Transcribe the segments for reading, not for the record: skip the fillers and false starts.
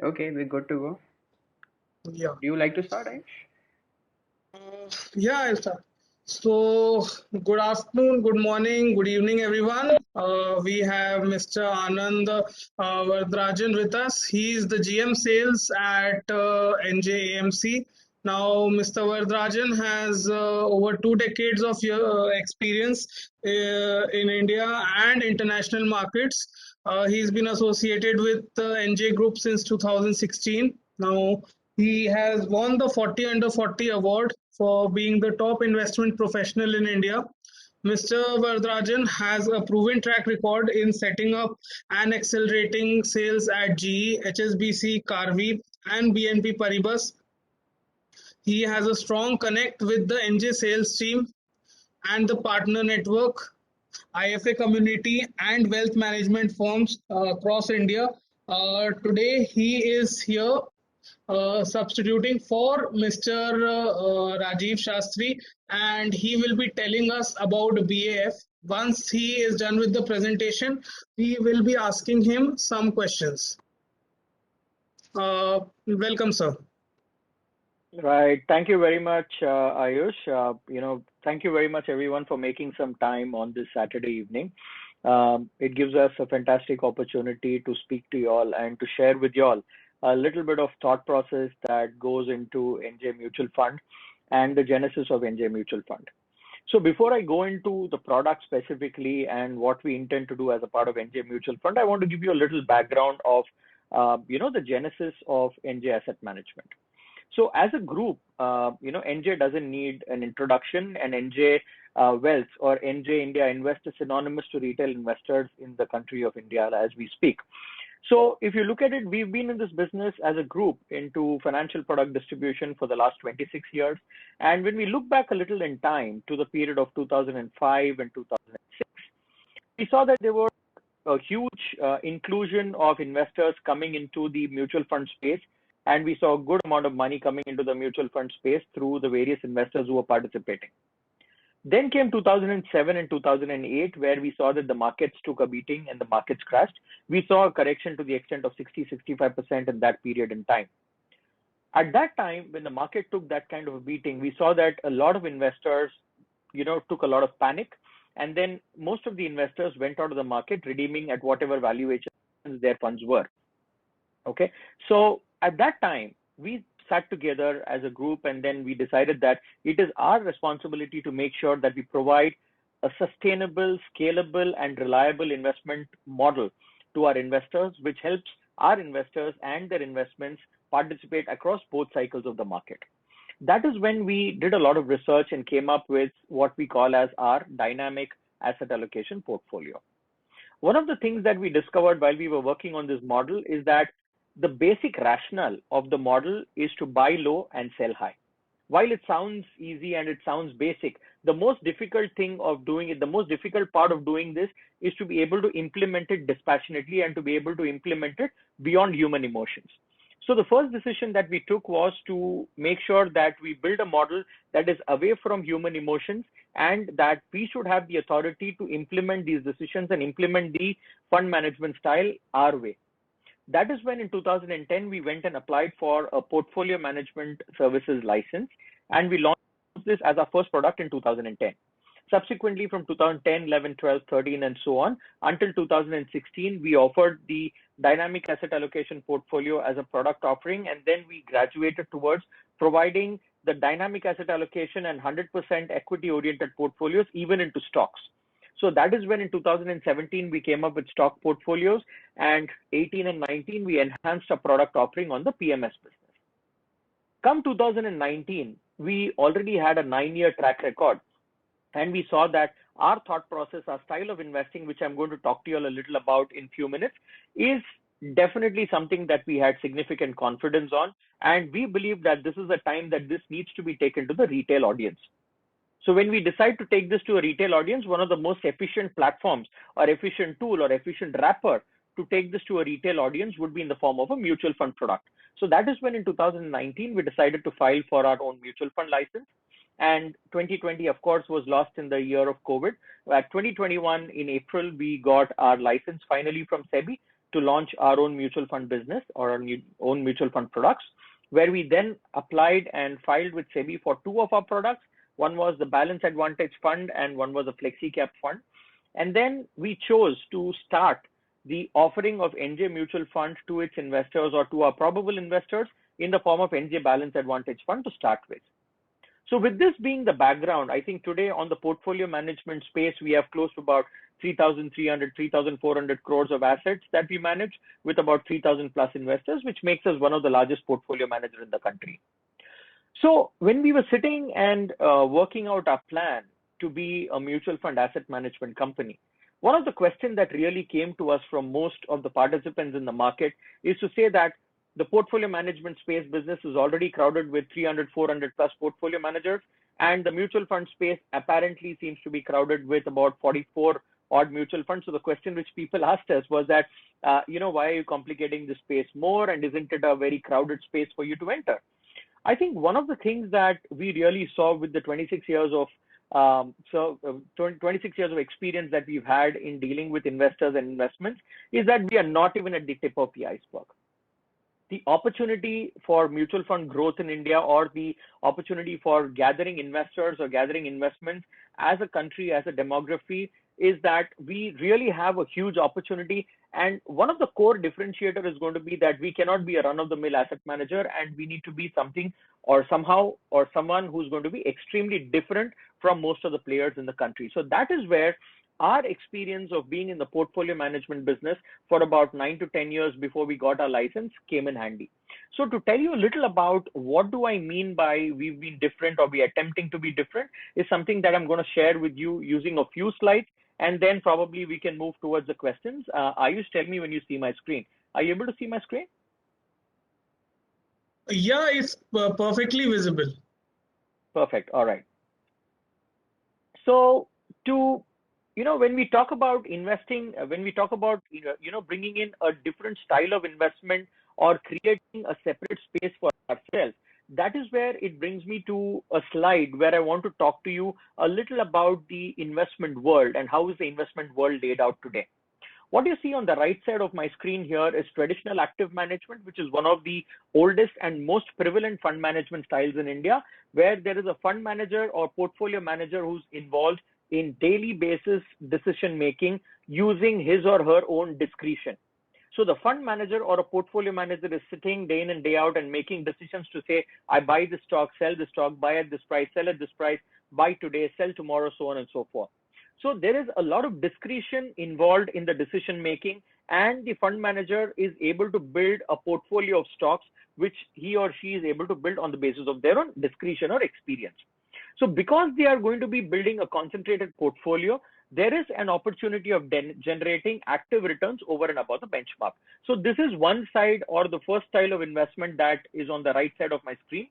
Okay, we're good to go. Yeah. Do you like to start, Aish? Yeah, I'll start. So, good afternoon, good morning, good evening, everyone. We have Mr. Anand Varadarajan with us. He is the GM sales at NJ AMC. Now, Mr. Varadarajan has over 2 decades of experience in India and international markets. He's been associated with the NJ Group since 2016. Now, he has won the 40 Under 40 award for being the top investment professional in India. Mr. Varadarajan has a proven track record in setting up and accelerating sales at GE, HSBC, Carvi, and BNP Paribas. He has a strong connect with the NJ sales team and the partner network, IFA community, and wealth management firms across India. Today, he is here substituting for Mr. Rajiv Shastri, and he will be telling us about BAF. Once he is done with the presentation, we will be asking him some questions. Welcome, sir. Right. Thank you very much, Ayush. Thank you very much, everyone, for making some time on this Saturday evening. It gives us a fantastic opportunity to speak to you all and to share with you all a little bit of thought process that goes into NJ Mutual Fund and the genesis of NJ Mutual Fund. So before I go into the product specifically and what we intend to do as a part of NJ Mutual Fund, I want to give you a little background of, the genesis of NJ Asset Management. So as a group, NJ doesn't need an introduction, and NJ Wealth or NJ India Invest is synonymous to retail investors in the country of India as we speak. So if you look at it, we've been in this business as a group into financial product distribution for the last 26 years. And when we look back a little in time to the period of 2005 and 2006, we saw that there was a huge inclusion of investors coming into the mutual fund space. And we saw a good amount of money coming into the mutual fund space through the various investors who were participating. Then came 2007 and 2008, where we saw that the markets took a beating and the markets crashed. We saw a correction to the extent of 60-65% in that period in time. At that time, when the market took that kind of a beating, we saw that a lot of investors, took a lot of panic. And then most of the investors went out of the market, redeeming at whatever valuations their funds were. Okay. So at that time, we sat together as a group, and then we decided that it is our responsibility to make sure that we provide a sustainable, scalable, and reliable investment model to our investors, which helps our investors and their investments participate across both cycles of the market. That is when we did a lot of research and came up with what we call as our dynamic asset allocation portfolio. One of the things that we discovered while we were working on this model is that the basic rationale of the model is to buy low and sell high. While it sounds easy and it sounds basic, the most difficult thing of doing it, the most difficult part of doing this is to be able to implement it dispassionately and to be able to implement it beyond human emotions. So the first decision that we took was to make sure that we build a model that is away from human emotions, and that we should have the authority to implement these decisions and implement the fund management style our way. That is when in 2010, we went and applied for a portfolio management services license, and we launched this as our first product in 2010. Subsequently, from 2010, 11, 12, 13, and so on, until 2016, we offered the dynamic asset allocation portfolio as a product offering, and then we graduated towards providing the dynamic asset allocation and 100% equity-oriented portfolios even into stocks. So that is when in 2017, we came up with stock portfolios, and 18 and 19, we enhanced our product offering on the PMS business. Come 2019, we already had a 9-year track record, and we saw that our thought process, our style of investing, which I'm going to talk to you all a little about in a few minutes, is definitely something that we had significant confidence on. And we believe that this is a time that this needs to be taken to the retail audience. So when we decide to take this to a retail audience, one of the most efficient platforms or efficient tool or efficient wrapper to take this to a retail audience would be in the form of a mutual fund product. So that is when in 2019, we decided to file for our own mutual fund license. And 2020, of course, was lost in the year of COVID. At 2021, in April, we got our license finally from SEBI to launch our own mutual fund business or our own mutual fund products, where we then applied and filed with SEBI for two of our products. One was the Balance Advantage Fund and one was a Flexi Cap Fund. And then we chose to start the offering of NJ mutual funds to its investors or to our probable investors in the form of NJ Balance Advantage Fund to start with. So with this being the background, I think today on the portfolio management space, we have close to about 3,300, 3,400 crores of assets that we manage with about 3,000 plus investors, which makes us one of the largest portfolio managers in the country. So when we were sitting and working out our plan to be a mutual fund asset management company, one of the questions that really came to us from most of the participants in the market is to say that the portfolio management space business is already crowded with 300, 400 plus portfolio managers, and the mutual fund space apparently seems to be crowded with about 44 odd mutual funds. So the question which people asked us was that, why are you complicating the space more, and isn't it a very crowded space for you to enter? I think one of the things that we really saw with the 26 years of 26 years of experience that we've had in dealing with investors and investments is that we are not even at the tip of the iceberg. The opportunity for mutual fund growth in India, or the opportunity for gathering investors or gathering investments as a country, as a demography, is that we really have a huge opportunity. And one of the core differentiator is going to be that we cannot be a run-of-the-mill asset manager, and we need to be something or somehow or someone who's going to be extremely different from most of the players in the country. So that is where our experience of being in the portfolio management business for about 9 to 10 years before we got our license came in handy. So to tell you a little about what do I mean by we've been different or we are attempting to be different is something that I'm going to share with you using a few slides, and then probably we can move towards the questions. Ayush, tell me when you see my screen. Are you able to see my screen? Yeah, it's perfectly visible. Perfect. All right. So when we talk about investing, when we talk about, bringing in a different style of investment or creating a separate space for ourselves, that is where it brings me to a slide where I want to talk to you a little about the investment world and how is the investment world laid out today. What you see on the right side of my screen here is traditional active management, which is one of the oldest and most prevalent fund management styles in India, where there is a fund manager or portfolio manager who's involved in daily basis decision making using his or her own discretion. So the fund manager or a portfolio manager is sitting day in and day out and making decisions to say, I buy this stock, sell this stock, buy at this price, sell at this price, buy today, sell tomorrow, so on and so forth. So there is a lot of discretion involved in the decision making, and the fund manager is able to build a portfolio of stocks which he or she is able to build on the basis of their own discretion or experience. So because they are going to be building a concentrated portfolio, there is an opportunity of generating active returns over and above the benchmark. So this is one side, or the first style of investment, that is on the right side of my screen.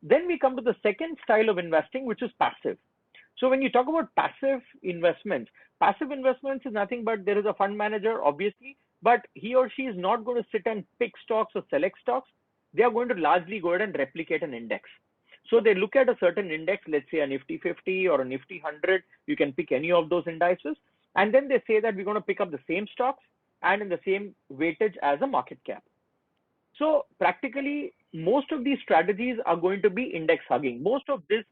Then we come to the second style of investing, which is passive. So when you talk about passive investments is nothing but there is a fund manager, obviously, but he or she is not going to sit and pick stocks or select stocks. They are going to largely go ahead and replicate an index. So they look at a certain index, let's say a Nifty 50 or a Nifty 100. You can pick any of those indices. And then they say that we're going to pick up the same stocks and in the same weightage as a market cap. So practically, most of these strategies are going to be index hugging. Most of these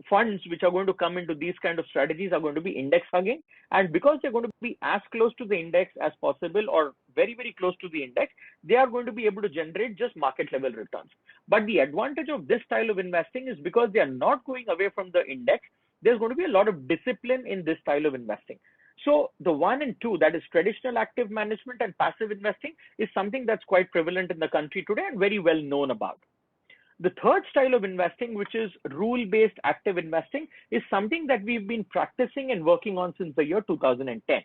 funds which are going to come into these kind of strategies are going to be index hugging. And because they're going to be as close to the index as possible, or very, very close to the index, they are going to be able to generate just market level returns. But the advantage of this style of investing is because they are not going away from the index, there's going to be a lot of discipline in this style of investing. So the 1 and 2, that is traditional active management and passive investing, is something that's quite prevalent in the country today and very well known about. The third style of investing, which is rule-based active investing, is something that we've been practicing and working on since the year 2010.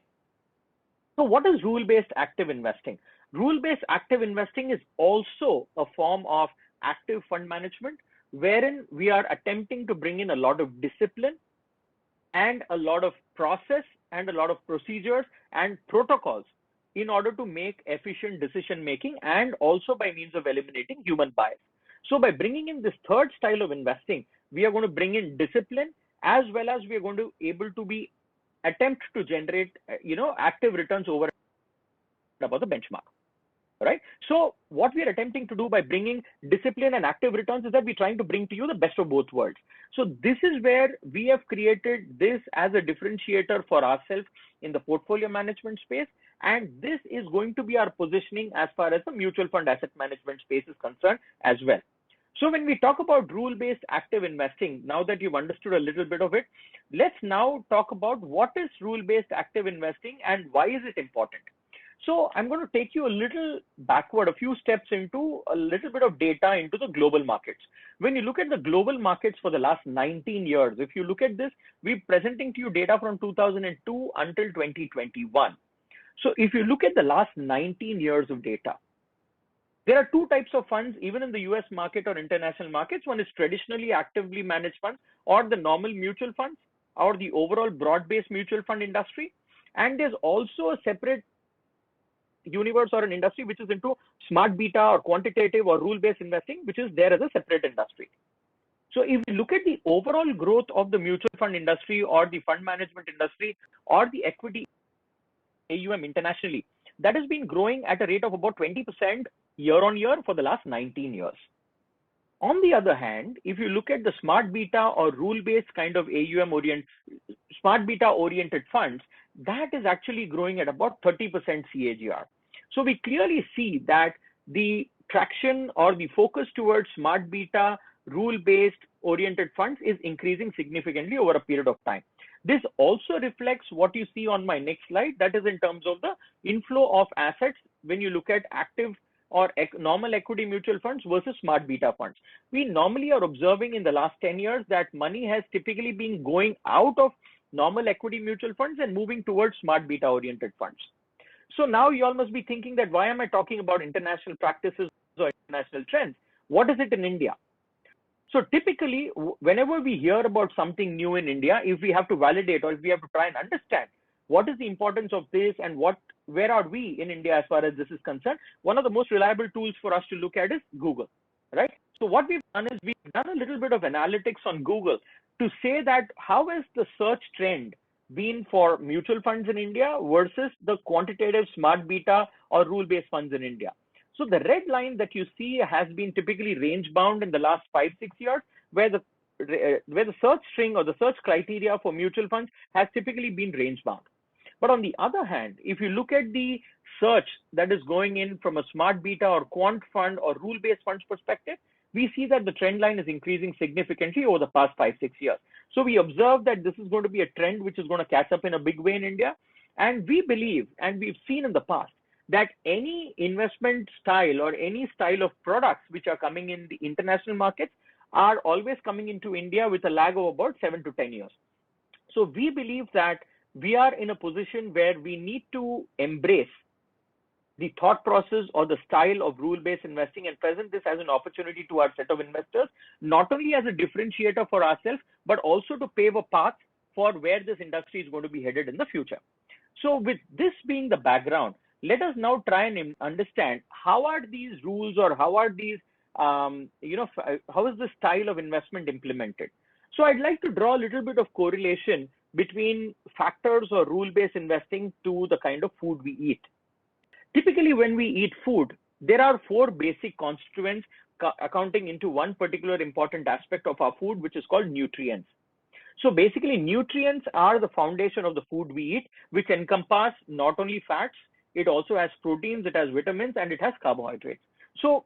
So what is rule-based active investing? Rule-based active investing is also a form of active fund management, wherein we are attempting to bring in a lot of discipline and a lot of process and a lot of procedures and protocols in order to make efficient decision making, and also by means of eliminating human bias. So by bringing in this third style of investing, we are going to bring in discipline, as well as we are going to able to attempt to generate, active returns over and above the benchmark. right? So what we are attempting to do by bringing discipline and active returns is that we're trying to bring to you the best of both worlds. So this is where we have created this as a differentiator for ourselves in the portfolio management space. And this is going to be our positioning as far as the mutual fund asset management space is concerned as well. So when we talk about rule-based active investing, now that you've understood a little bit of it, let's now talk about what is rule-based active investing and why is it important. So I'm going to take you a little backward, a few steps into a little bit of data into the global markets. When you look at the global markets for the last 19 years, if you look at this, we're presenting to you data from 2002 until 2021. So if you look at the last 19 years of data, there are two types of funds, even in the US market or international markets. One is traditionally actively managed funds, or the normal mutual funds, or the overall broad-based mutual fund industry. And there's also a separate universe or an industry which is into smart beta or quantitative or rule-based investing, which is there as a separate industry. So if you look at the overall growth of the mutual fund industry or the fund management industry or the equity AUM internationally, that has been growing at a rate of about 20% year on year for the last 19 years. On the other hand, if you look at the smart beta or rule-based kind of AUM smart beta oriented funds, that is actually growing at about 30% CAGR. So we clearly see that the traction or the focus towards smart beta rule-based oriented funds is increasing significantly over a period of time. This also reflects what you see on my next slide, that is in terms of the inflow of assets when you look at active or normal equity mutual funds versus smart beta funds. We normally are observing in the last 10 years that money has typically been going out of normal equity mutual funds and moving towards smart beta oriented funds. So now you all must be thinking that why am I talking about international practices or international trends? What is it in India? So typically, whenever we hear about something new in India, if we have to validate or if we have to try and understand what is the importance of this and where are we in India as far as this is concerned, one of the most reliable tools for us to look at is Google, right? So what we've done is we've done a little bit of analytics on Google to say that how has the search trend been for mutual funds in India versus the quantitative smart beta or rule-based funds in India. So the red line that you see has been typically range bound in the last 5-6 years, where the search string or the search criteria for mutual funds has typically been range bound. But on the other hand, if you look at the search that is going in from a smart beta or quant fund or rule-based funds perspective, we see that the trend line is increasing significantly over the past 5-6 years. So we observe that this is going to be a trend which is going to catch up in a big way in India. And we believe, and we've seen in the past, that any investment style or any style of products which are coming in the international markets are always coming into India with a lag of about 7 to 10 years. So we believe that we are in a position where we need to embrace the thought process or the style of rule-based investing and present this as an opportunity to our set of investors, not only as a differentiator for ourselves, but also to pave a path for where this industry is going to be headed in the future. So with this being the background, let us now try and understand how are these rules or how are these, how is the style of investment implemented? So I'd like to draw a little bit of correlation between factors or rule-based investing to the kind of food we eat. Typically, when we eat food, there are 4 basic constituents accounting into one particular important aspect of our food, which is called nutrients. So basically, nutrients are the foundation of the food we eat, which encompass not only fats, it also has proteins, it has vitamins, and it has carbohydrates. So,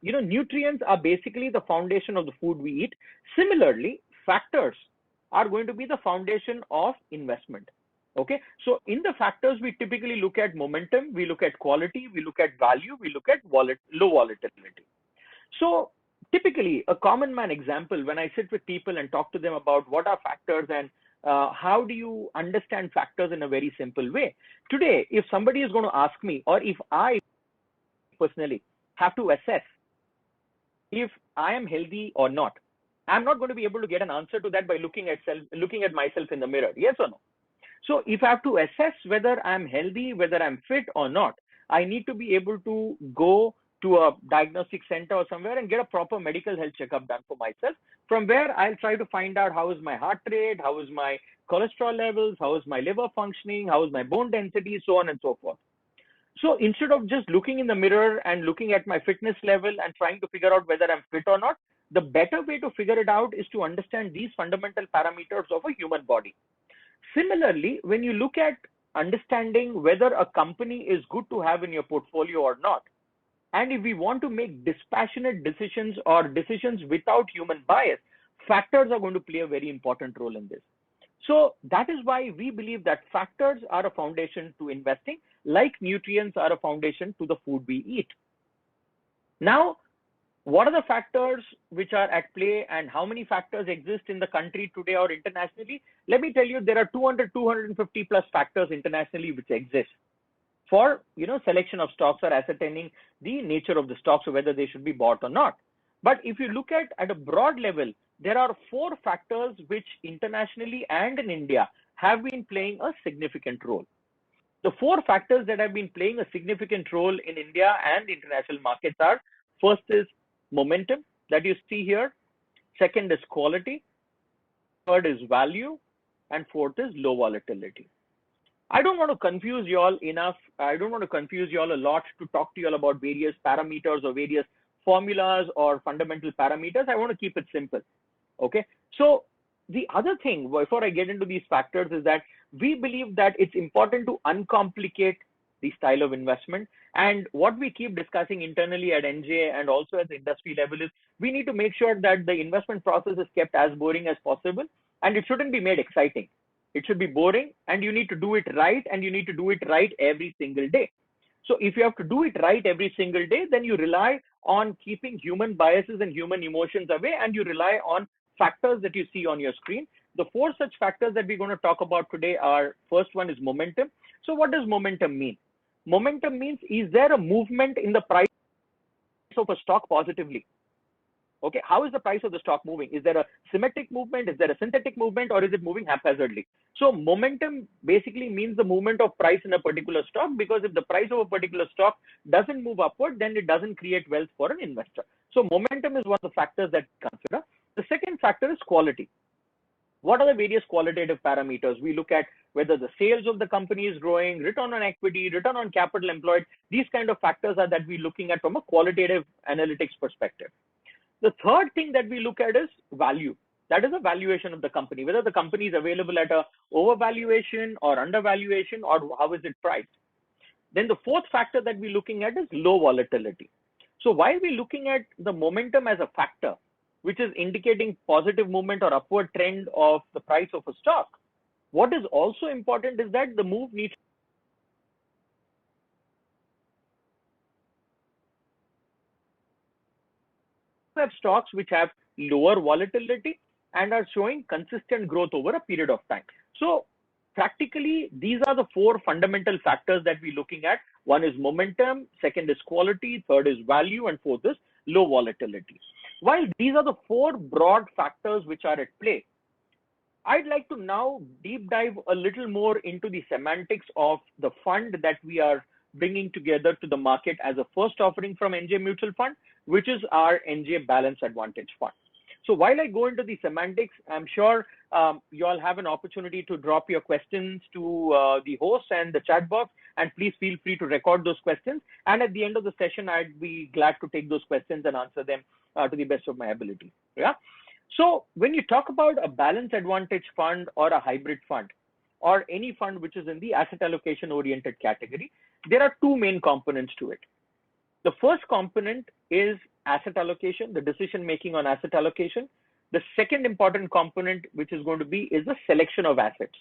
nutrients are basically the foundation of the food we eat. Similarly, factors are going to be the foundation of investment. Okay, so in the factors, we typically look at momentum, we look at quality, we look at value, we look at low volatility. So typically, a common man example, when I sit with people and talk to them about what are factors and how do you understand factors in a very simple way. Today, if somebody is going to ask me, or if I personally have to assess if I am healthy or not, I'm not going to be able to get an answer to that by looking at myself in the mirror. Yes or no? So if I have to assess whether I'm healthy, whether I'm fit or not, I need to be able to go to a diagnostic center or somewhere and get a proper medical health checkup done for myself. From where I'll try to find out how is my heart rate, how is my cholesterol levels, how is my liver functioning, how is my bone density, so on and so forth. So instead of just looking in the mirror and looking at my fitness level and trying to figure out whether I'm fit or not, the better way to figure it out is to understand these fundamental parameters of a human body. Similarly, when you look at understanding whether a company is good to have in your portfolio or not, and if we want to make dispassionate decisions or decisions without human bias, factors are going to play a very important role in this. So that is why we believe that factors are a foundation to investing, like nutrients are a foundation to the food we eat. Now, what are the factors which are at play and how many factors exist in the country today or internationally? Let me tell you, there are 200, 250 plus factors internationally which exist for selection of stocks or ascertaining the nature of the stocks or whether they should be bought or not. But if you look at a broad level, there are 4 factors which internationally and in India have been playing a significant role. The 4 factors that have been playing a significant role in India and international markets are: first is momentum that you see here, second is quality, third is value, and fourth is low volatility. I don't want to confuse you all enough. I don't want to confuse you all a lot to talk to you all about various parameters or various formulas or fundamental parameters. I want to keep it simple. Okay. So the other thing before I get into these factors is that we believe that it's important to uncomplicate the style of investment. And what we keep discussing internally at NJ and also at the industry level is we need to make sure that the investment process is kept as boring as possible, and it shouldn't be made exciting. It should be boring, and you need to do it right, and you need to do it right every single day. So if you have to do it right every single day, then you rely on keeping human biases and human emotions away, and you rely on factors that you see on your screen. The 4 such factors that we're going to talk about today are: first one is momentum. So what does momentum mean? Momentum means, is there a movement in the price of a stock positively? Okay, how is the price of the stock moving? Is there a symmetric movement? Is there a synthetic movement, or is it moving haphazardly? So momentum basically means the movement of price in a particular stock, because if the price of a particular stock doesn't move upward, then it doesn't create wealth for an investor. So momentum is one of the factors that we consider. The second factor is quality. What are the various qualitative parameters? We look at whether the sales of the company is growing, return on equity, return on capital employed. These kind of factors are that we're looking at from a qualitative analytics perspective. The third thing that we look at is value. That is a valuation of the company, whether the company is available at a overvaluation or undervaluation, or how is it priced. Then the fourth factor that we're looking at is low volatility. So while we're looking at the momentum as a factor, which is indicating positive movement or upward trend of the price of a stock, what is also important is that the move needs to have stocks which have lower volatility and are showing consistent growth over a period of time. So practically, these are the 4 fundamental factors that we're looking at. One is momentum, second is quality, third is value, and fourth is low volatility. While these are the 4 broad factors which are at play, I'd like to now deep dive a little more into the semantics of the fund that we are bringing together to the market as a first offering from NJ Mutual Fund, which is our NJ Balance Advantage Fund. So while I go into the semantics, I'm sure you all have an opportunity to drop your questions to the host and the chat box, and please feel free to record those questions. And at the end of the session, I'd be glad to take those questions and answer them to the best of my ability. Yeah. So when you talk about a balance advantage fund or a hybrid fund, or any fund which is in the asset allocation oriented category, there are 2 main components to it. The first component is asset allocation, the decision making on asset allocation. The second important component, which is going to be, is the selection of assets.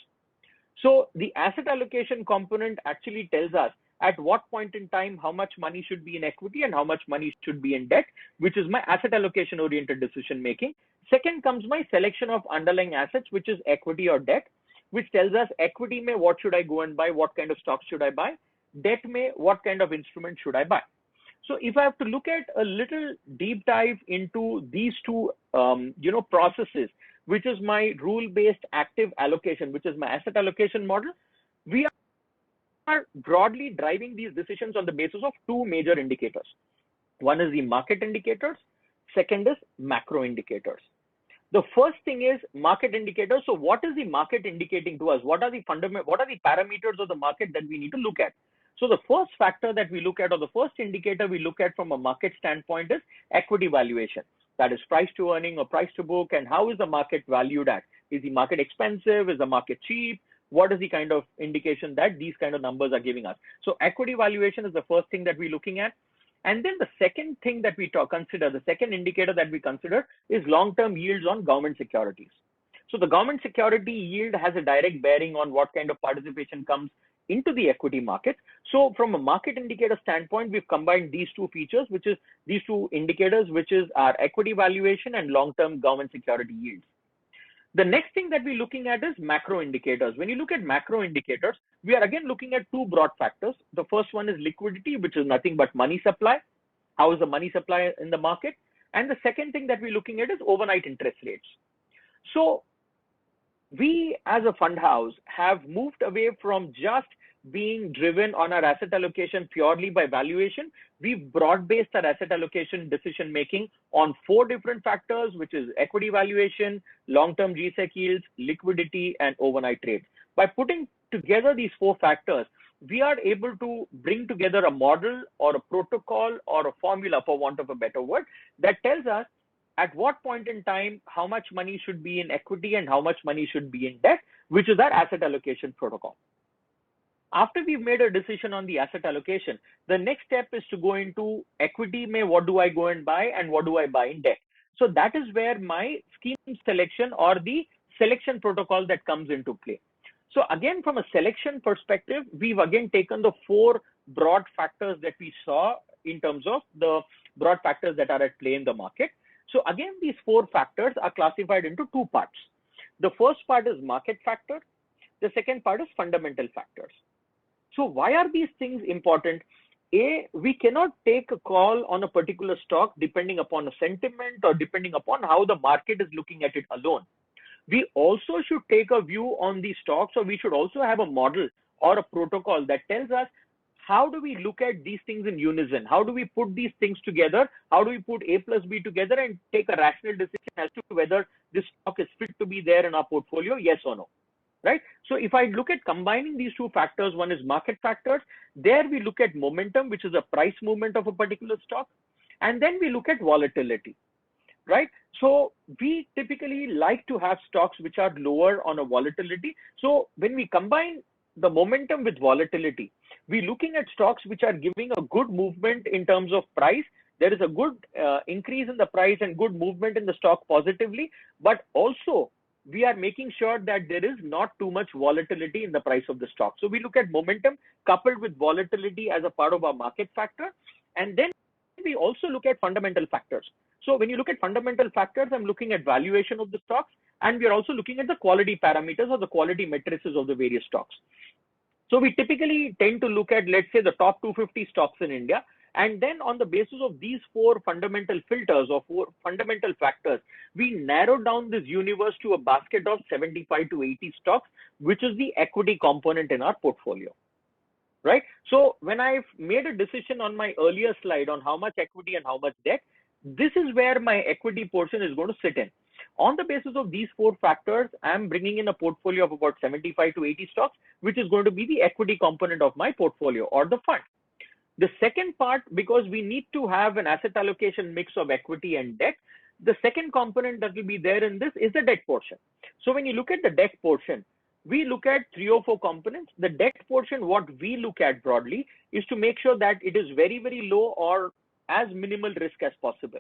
So the asset allocation component actually tells us at what point in time how much money should be in equity and how much money should be in debt, which is my asset allocation oriented decision making. Second comes my selection of underlying assets, which is equity or debt, which tells us equity mein what should I go and buy, what kind of stocks should I buy, debt mein what kind of instrument should I buy. So if I have to look at a little deep dive into these 2 processes, which is my rule-based active allocation, which is my asset allocation model, we are broadly driving these decisions on the basis of 2 major indicators. One is the market indicators, second is macro indicators. The first thing is market indicators. So what is the market indicating to us? What are the parameters of the market that we need to look at? So the first factor that we look at, or the first indicator we look at from a market standpoint, is equity valuation. That is price to earning or price to book, and how is the market valued at? Is the market expensive? Is the market cheap? What is the kind of indication that these kind of numbers are giving us? So equity valuation is the first thing that we're looking at. And then the second thing that we consider, the second indicator that we consider, is long-term yields on government securities. So the government security yield has a direct bearing on what kind of participation comes into the equity market. So from a market indicator standpoint, we've combined these two features, which is these two indicators, which is our equity valuation and long-term government security yields. The next thing that we're looking at is macro indicators. When you look at macro indicators, we are again looking at two broad factors. The first one is liquidity, which is nothing but money supply. How is the money supply in the market? And the second thing that we're looking at is overnight interest rates. So we as a fund house have moved away from just being driven on our asset allocation purely by valuation. We've broad-based our asset allocation decision making on four different factors, which is equity valuation, long-term GSEC yields, liquidity, and overnight trades. By putting together these four factors, we are able to bring together a model or a protocol or a formula, for want of a better word, that tells us at what point in time how much money should be in equity and how much money should be in debt, which is our asset allocation protocol. After we've made a decision on the asset allocation, the next step is to go into equity. What do I go and buy, and what do I buy in debt? So that is where my scheme selection or the selection protocol that comes into play. So again, from a selection perspective, we've again taken the four broad factors that we saw in terms of the broad factors that are at play in the market. So again, these four factors are classified into two parts. The first part is market factor. The second part is fundamental factors. So why are these things important? A, we cannot take a call on a particular stock depending upon a sentiment or depending upon how the market is looking at it alone. We also should take a view on these stocks, or we should also have a model or a protocol that tells us how do we look at these things in unison? How do we put these things together? How do we put A plus B together and take a rational decision as to whether this stock is fit to be there in our portfolio, yes or no? Right? So if I look at combining these two factors, one is market factors. There we look at momentum, which is a price movement of a particular stock. And then we look at volatility, right? So we typically like to have stocks which are lower on a volatility. So when we combine the momentum with volatility, we're looking at stocks which are giving a good movement in terms of price. There is a good increase in the price and good movement in the stock positively, but also we are making sure that there is not too much volatility in the price of the stock. So we look at momentum coupled with volatility as a part of our market factor. And then we also look at fundamental factors. So when you look at fundamental factors, I'm looking at valuation of the stocks, and we're also looking at the quality parameters or the quality matrices of the various stocks. So we typically tend to look at, let's say, the top 250 stocks in India. And then on the basis of these four fundamental filters or four fundamental factors, we narrow down this universe to a basket of 75 to 80 stocks, which is the equity component in our portfolio, right? So when I've made a decision on my earlier slide on how much equity and how much debt, this is where my equity portion is going to sit in. On the basis of these four factors, I'm bringing in a portfolio of about 75 to 80 stocks, which is going to be the equity component of my portfolio or the fund. The second part, because we need to have an asset allocation mix of equity and debt, the second component that will be there in this is the debt portion. So when you look at the debt portion, we look at three or four components. The debt portion, what we look at broadly is to make sure that it is very, very low or as minimal risk as possible,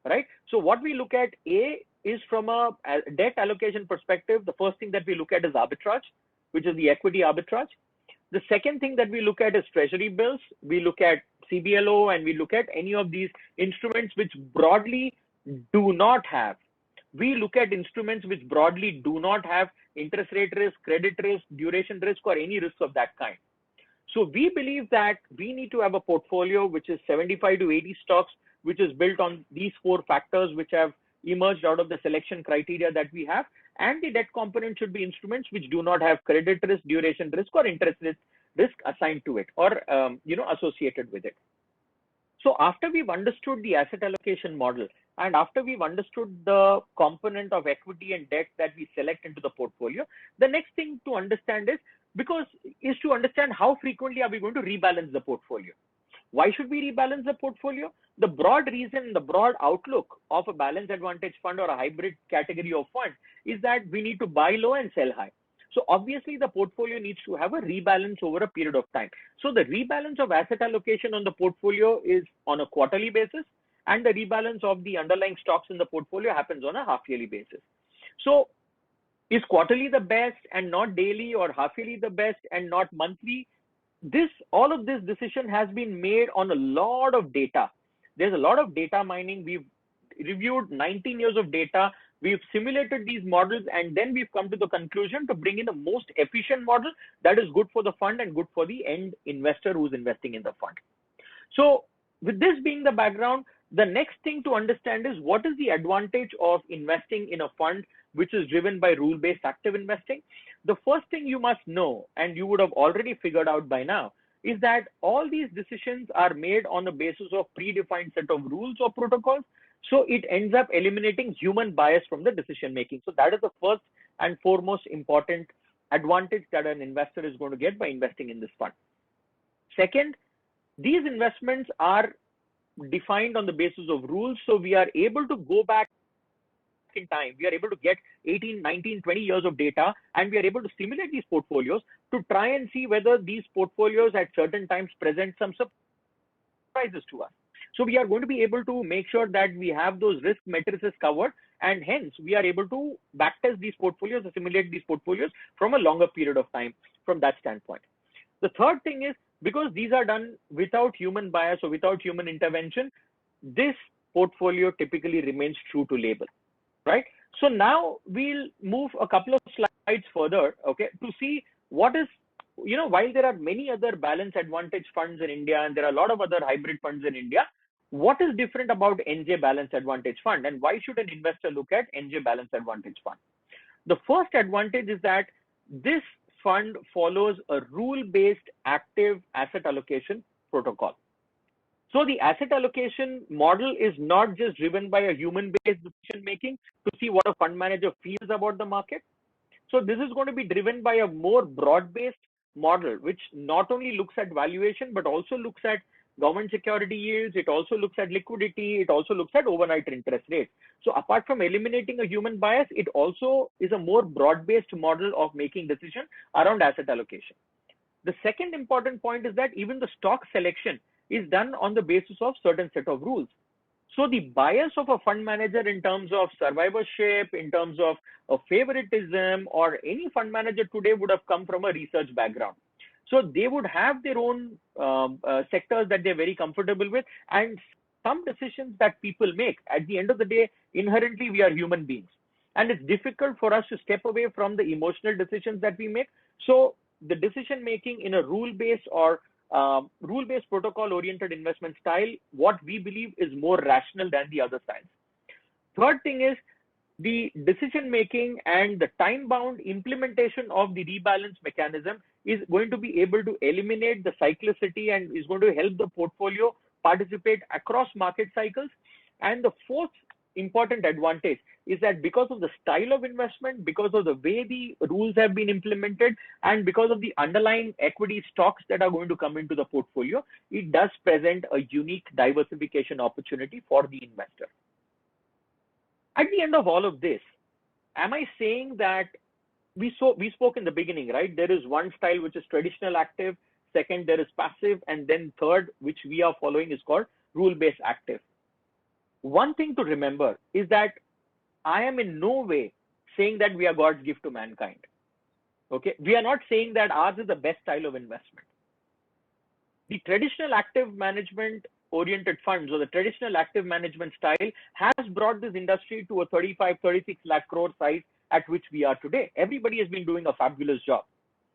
right? So what we look at, A, is from a debt allocation perspective, the first thing that we look at is arbitrage, which is the equity arbitrage. The second thing that we look at is treasury bills. We look at CBLO, and we look at any of these instruments which broadly do not have. We look at instruments which broadly do not have interest rate risk, credit risk, duration risk, or any risk of that kind. So we believe that we need to have a portfolio which is 75 to 80 stocks, which is built on these four factors which have emerged out of the selection criteria that we have. And the debt component should be instruments which do not have credit risk, duration risk, or interest risk assigned to it or associated with it. So after we've understood the asset allocation model, and after we've understood the component of equity and debt that we select into the portfolio, the next thing to understand is because is to understand how frequently are we going to rebalance the portfolio. Why should we rebalance the portfolio? The broad reason, the broad outlook of a balanced advantage fund or a hybrid category of fund is that we need to buy low and sell high. So obviously the portfolio needs to have a rebalance over a period of time. So the rebalance of asset allocation on the portfolio is on a quarterly basis, and the rebalance of the underlying stocks in the portfolio happens on a half yearly basis. So is quarterly the best and not daily, or half yearly the best and not monthly? All of this decision has been made on a lot of data. There's a lot of data mining. We've reviewed 19 years of data. We've simulated these models, and then we've come to the conclusion to bring in the most efficient model that is good for the fund and good for the end investor who's investing in the fund. So with this being the background, the next thing to understand is what is the advantage of investing in a fund which is driven by rule-based active investing. The first thing you must know, and you would have already figured out by now, is that all these decisions are made on the basis of predefined set of rules or protocols. So it ends up eliminating human bias from the decision making. So that is the first and foremost important advantage that an investor is going to get by investing in this fund. Second, these investments are defined on the basis of rules. So we are able to go back in time. We are able to get 18, 19, 20 years of data, and we are able to simulate these portfolios to try and see whether these portfolios at certain times present some surprises to us. So we are going to be able to make sure that we have those risk matrices covered, and hence we are able to backtest these portfolios or simulate these portfolios from a longer period of time from that standpoint. The third thing is, because these are done without human bias or without human intervention, this portfolio typically remains true to label, right? So now we'll move a couple of slides further, okay, to see what is, while there are many other balanced advantage funds in India and there are a lot of other hybrid funds in India, what is different about NJ Balanced Advantage Fund, and why should an investor look at NJ Balanced Advantage Fund? The first advantage is that this fund follows a rule-based active asset allocation protocol. So the asset allocation model is not just driven by a human-based decision making to see what a fund manager feels about the market. So this is going to be driven by a more broad-based model, which not only looks at valuation, but also looks at government security yields. It also looks at liquidity. It also looks at overnight interest rates. So apart from eliminating a human bias, it also is a more broad-based model of making decisions around asset allocation. The second important point is that even the stock selection is done on the basis of certain set of rules. So the bias of a fund manager in terms of survivorship, in terms of a favoritism, or any fund manager today would have come from a research background. So they would have their own sectors that they're very comfortable with, and some decisions that people make. At the end of the day, inherently, we are human beings, and it's difficult for us to step away from the emotional decisions that we make. So the decision making in a rule-based or rule-based protocol-oriented investment style, what we believe is more rational than the other styles. Third thing is the decision making and the time-bound implementation of the rebalance mechanism is going to be able to eliminate the cyclicity and is going to help the portfolio participate across market cycles. And the fourth important advantage is that because of the style of investment, because of the way the rules have been implemented, and because of the underlying equity stocks that are going to come into the portfolio, it does present a unique diversification opportunity for the investor. At the end of all of this, am I saying that we spoke in the beginning, right? There is one style which is traditional active, second there is passive, and then third, which we are following, is called rule-based active. One thing to remember is that I am in no way saying that we are God's gift to mankind. Okay, we are not saying that ours is the best style of investment. The traditional active management oriented funds or the traditional active management style has brought this industry to a 35-36 lakh crore size at which we are today. Everybody has been doing a fabulous job.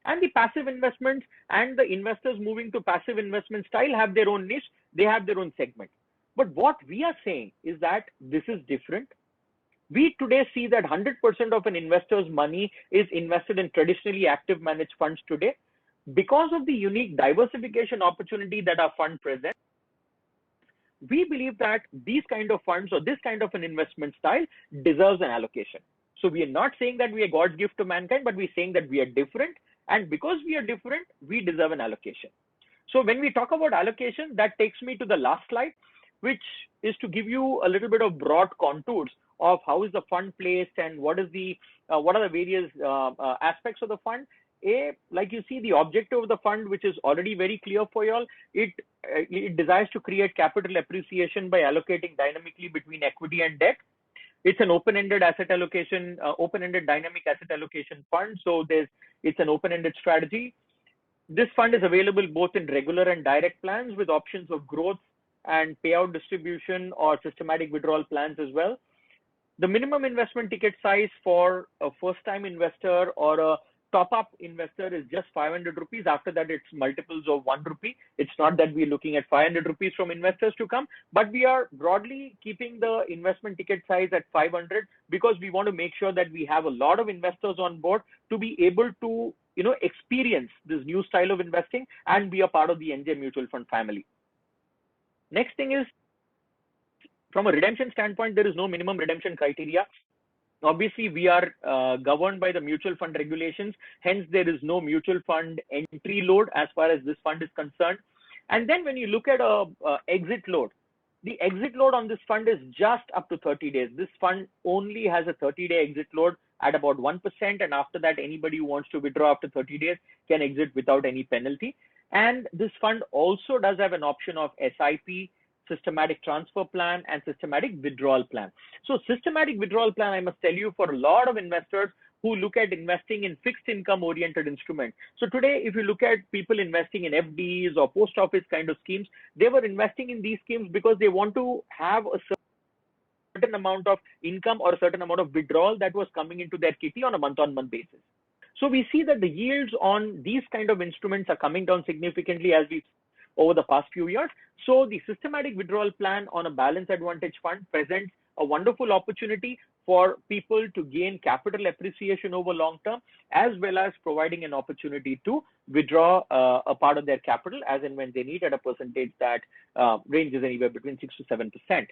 And the passive investments and the investors moving to passive investment style have their own niche. They have their own segment. But what we are saying is that this is different. We today see that 100% of an investor's money is invested in traditionally active managed funds today. Because of the unique diversification opportunity that our fund presents, we believe that these kind of funds or this kind of an investment style deserves an allocation. So we are not saying that we are God's gift to mankind, but we're saying that we are different And because we are different, we deserve an allocation. So when we talk about allocation, that takes me to the last slide, which is to give you a little bit of broad contours of how is the fund placed and what are the various aspects of the fund. Like you see, the objective of the fund, which is already very clear for you all, it desires to create capital appreciation by allocating dynamically between equity and debt. It's an open-ended asset allocation, open-ended dynamic asset allocation fund. So it's an open-ended strategy. This fund is available both in regular and direct plans with options of growth and payout distribution or systematic withdrawal plans as well. The minimum investment ticket size for a first-time investor or a top-up investor is just 500 rupees. After that, it's multiples of 1 rupee. It's not that we're looking at 500 rupees from investors to come, but we are broadly keeping the investment ticket size at 500 because we want to make sure that we have a lot of investors on board to be able to experience this new style of investing and be a part of the NJ mutual fund family. Next thing is, from a redemption standpoint, there is no minimum redemption criteria. Obviously, we are governed by the mutual fund regulations. Hence, there is no mutual fund entry load as far as this fund is concerned. And then when you look at exit load, the exit load on this fund is just up to 30 days. This fund only has a 30-day exit load at about 1%. And after that, anybody who wants to withdraw after 30 days can exit without any penalty. And this fund also does have an option of SIP, systematic transfer plan, and systematic withdrawal plan. So systematic withdrawal plan, I must tell you, for a lot of investors who look at investing in fixed income oriented instruments. So today, if you look at people investing in FDs or post office kind of schemes, they were investing in these schemes because they want to have a certain amount of income or a certain amount of withdrawal that was coming into their kitty on a month-on-month basis. So we see that the yields on these kind of instruments are coming down significantly as we over the past few years. So the systematic withdrawal plan on a balance advantage fund presents a wonderful opportunity for people to gain capital appreciation over long term, as well as providing an opportunity to withdraw a part of their capital as and when they need at a percentage that ranges anywhere between 6 to 7%.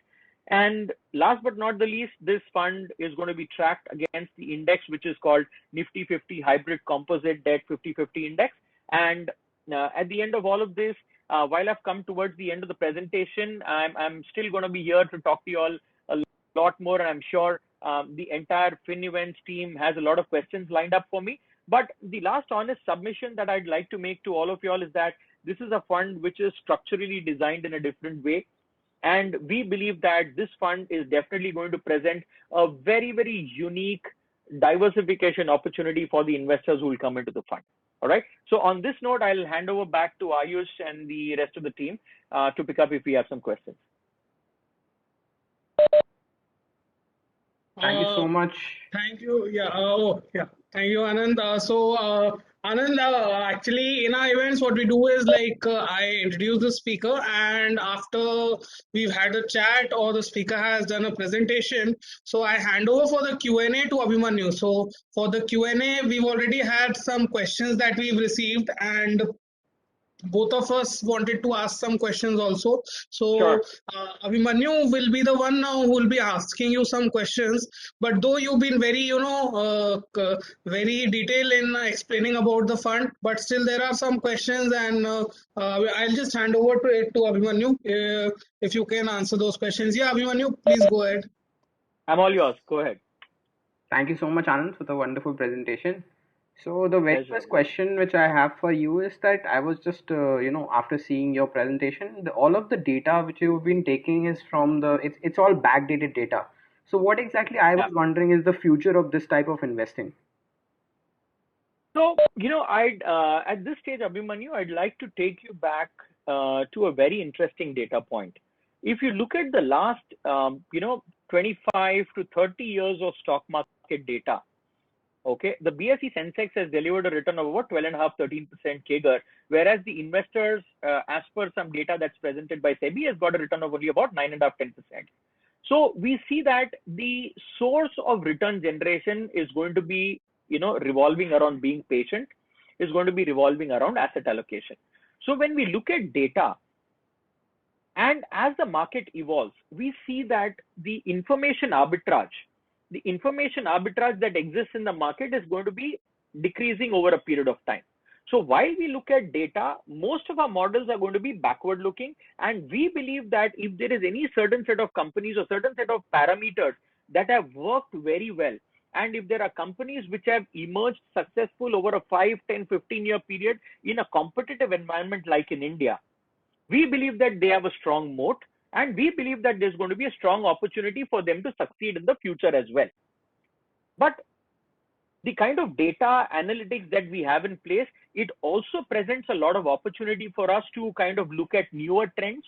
And last but not the least, this fund is going to be tracked against the index, which is called Nifty 50 Hybrid Composite Debt 50/50 Index. And at the end of all of this, while I've come towards the end of the presentation, I'm still going to be here to talk to you all a lot more, and I'm sure the entire FinEvents team has a lot of questions lined up for me. But the last honest submission that I'd like to make to all of you all is that this is a fund which is structurally designed in a different way. And we believe that this fund is definitely going to present a very, very unique diversification opportunity for the investors who will come into the fund. All right. So on this note, I'll hand over back to Ayush and the rest of the team to pick up if we have some questions. Thank you so much. Thank you. Yeah. Thank you, Anand. Anand, actually, in our events, what we do is I introduce the speaker, and after we've had a chat or the speaker has done a presentation, so I hand over for the Q&A to Abhimanyu. So for the Q&A, we've already had some questions that we've received, and both of us wanted to ask some questions also. So Sure. Abhimanyu will be the one now who will be asking you some questions. But though you've been very, very detailed in explaining about the fund, but still there are some questions, and I'll just hand over to it to Abhimanyu if you can answer those questions. Yeah, Abhimanyu, please go ahead. I'm all yours. Go ahead. Thank you so much, Anand, for the wonderful presentation. So the very Pleasure. first question which I have for you is that I was just, after seeing your presentation, all of the data which you've been taking is from it's all backdated data. So what exactly I was wondering is the future of this type of investing? So, I'd at this stage, Abhimanyu, I'd like to take you back to a very interesting data point. If you look at the last, 25 to 30 years of stock market data, okay, the BSE Sensex has delivered a return of about 12.5-13% CAGR, whereas the investors, as per some data that's presented by SEBI, has got a return of only about 9.5-10%. So we see that the source of return generation is going to be, revolving around being patient, is going to be revolving around asset allocation. So when we look at data, and as the market evolves, we see that the information arbitrage that exists in the market is going to be decreasing over a period of time. So while we look at data, most of our models are going to be backward looking. And we believe that if there is any certain set of companies or certain set of parameters that have worked very well, and if there are companies which have emerged successful over a 5, 10, 15-year period in a competitive environment like in India, we believe that they have a strong moat, and we believe that there's going to be a strong opportunity for them to succeed in the future as well. But the kind of data analytics that we have in place, it also presents a lot of opportunity for us to kind of look at newer trends.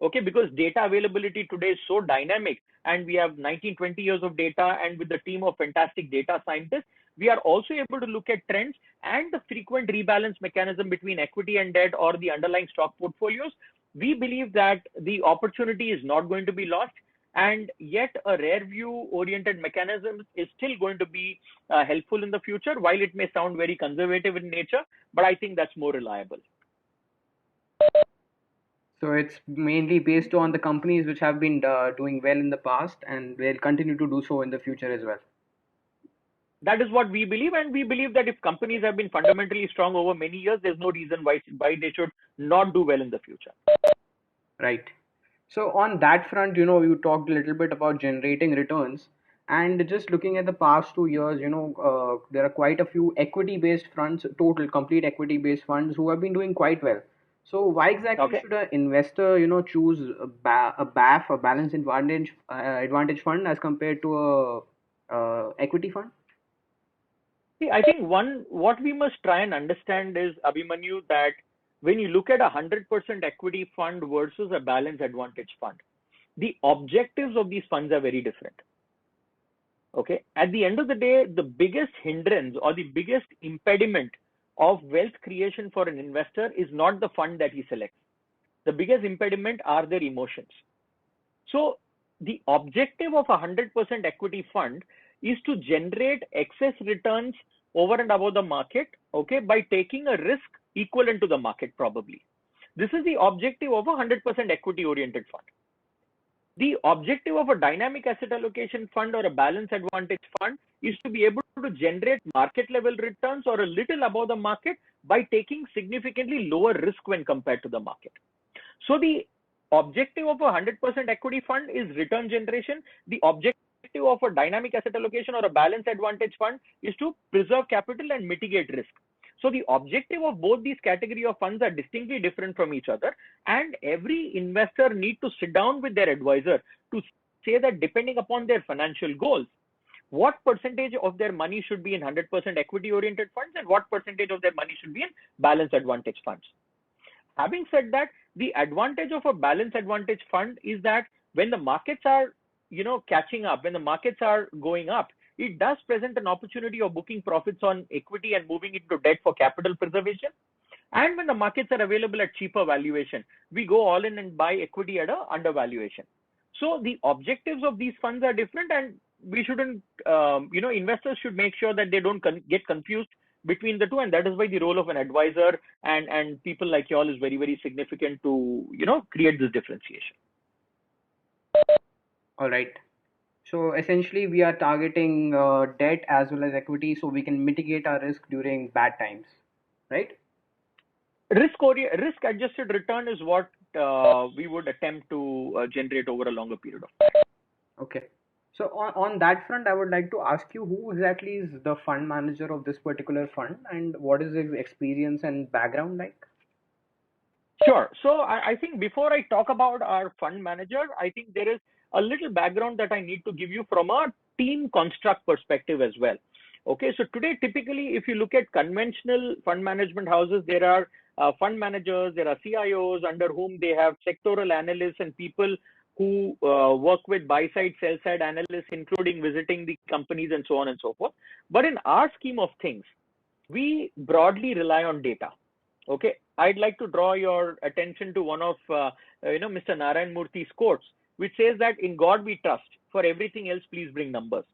Okay, because data availability today is so dynamic, and we have 19, 20 years of data, and with the team of fantastic data scientists, we are also able to look at trends and the frequent rebalance mechanism between equity and debt or the underlying stock portfolios. We believe that the opportunity is not going to be lost, and yet a rare view oriented mechanism is still going to be helpful in the future, while it may sound very conservative in nature, but I think that's more reliable. So it's mainly based on the companies which have been doing well in the past and will continue to do so in the future as well. That is what we believe, and we believe that if companies have been fundamentally strong over many years, there's no reason why they should not do well in the future. Right. So on that front, you talked a little bit about generating returns, and just looking at the past 2 years, there are quite a few equity-based funds, total complete equity-based funds who have been doing quite well. So why exactly Okay. should an investor, choose a BAF, a balance advantage fund, as compared to a equity fund? See, I think what we must try and understand is, Abhimanyu, that when you look at a 100% equity fund versus a balance advantage fund, the objectives of these funds are very different. Okay. At the end of the day, the biggest hindrance or the biggest impediment of wealth creation for an investor is not the fund that he selects. The biggest impediment are their emotions. So the objective of a 100% equity fund is to generate excess returns over and above the market, okay, by taking a risk equivalent to the market probably. This is the objective of a 100% equity oriented fund. The objective of a dynamic asset allocation fund or a balance advantage fund is to be able to generate market level returns or a little above the market by taking significantly lower risk when compared to the market. So the objective of a 100% equity fund is return generation. The objective of a dynamic asset allocation or a balance advantage fund is to preserve capital and mitigate risk. So the objective of both these category of funds are distinctly different from each other, and every investor need to sit down with their advisor to say that depending upon their financial goals, what percentage of their money should be in 100% equity oriented funds and what percentage of their money should be in balance advantage funds. Having said that, the advantage of a balance advantage fund is that when the markets are, catching up, when the markets are going up, it does present an opportunity of booking profits on equity and moving it to debt for capital preservation. And when the markets are available at cheaper valuation, we go all in and buy equity at a undervaluation. So the objectives of these funds are different, and we shouldn't, investors should make sure that they don't get confused between the two, and that is why the role of an advisor and people like y'all is very, very significant to create this differentiation. All right. So essentially, we are targeting debt as well as equity, so we can mitigate our risk during bad times, right? Risk adjusted return is what we would attempt to generate over a longer period of time. Okay. So on that front, I would like to ask you who exactly is the fund manager of this particular fund, and what is his experience and background like? Sure. So I think before I talk about our fund manager, I think there is a little background that I need to give you from a team construct perspective as well. Okay, so today, typically, if you look at conventional fund management houses, there are fund managers, there are CIOs under whom they have sectoral analysts and people who work with buy-side, sell-side analysts, including visiting the companies and so on and so forth. But in our scheme of things, we broadly rely on data. Okay, I'd like to draw your attention to one of Mr. Narayan Murthy's quotes, which says that in God we trust. For everything else, please bring numbers.